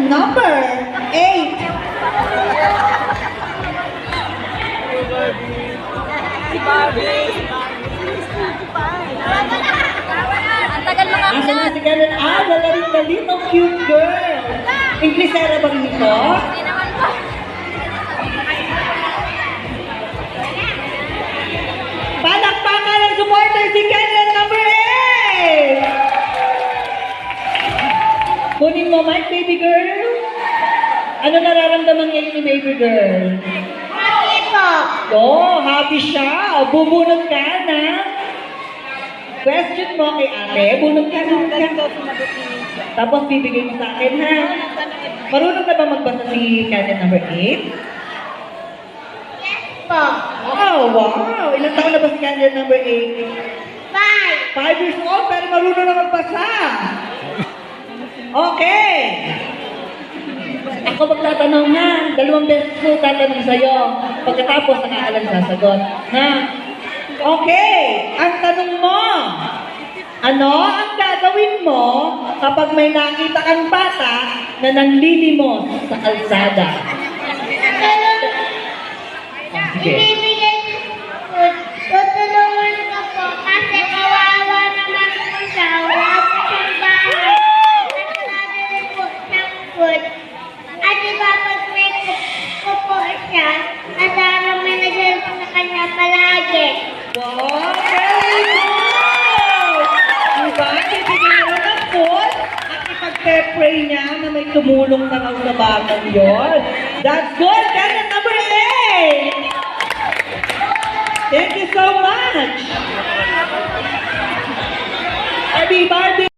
number 8. Ang tagal mga Asa na si Karen? Dalaring-dalit, ang cute girl. Inglesera ba rin ito? Hindi naman po. Palakpakan ng supporter si Karen number 8. Kunin mo mic, baby girl. Ano nararamdaman ngayon ni baby girl? Happy po. Oh, happy siya. Bubunod ka na. Question mo kay ate. Bunod ka na. Tapos bibigay mo sa akin, ha? Marunong na ba magbasa si Karen number 8? Yes po. Oh, wow! Ilang taon na ba si Karen number 8? 5 years old, pero marunong na magbasa. Okay. Ako magtatanong ha. 2 beses ko tatanong sa'yo. Pagkatapos, nakaalam sasagot. Ha? Okay. Ang tanong mo, ano ang gagawin mo kapag may nakita kang bata na nanlilimos sa kalsada? Sige. Ibibigay ko food. Tutulungan ko po kasi kawawa naman po siya. Wala po siyang bahay. Nagsabi po siyang food. At ipapag-pray ko po siya at sana may nag-help sa kanya palagi. Wow, very good! Diba? Bibigyan mo ng food at ipag-pray niya na may tumulong na raw sa batang yun. That's good! Kaya number 8! Thank you so much! Barbie, Barbie!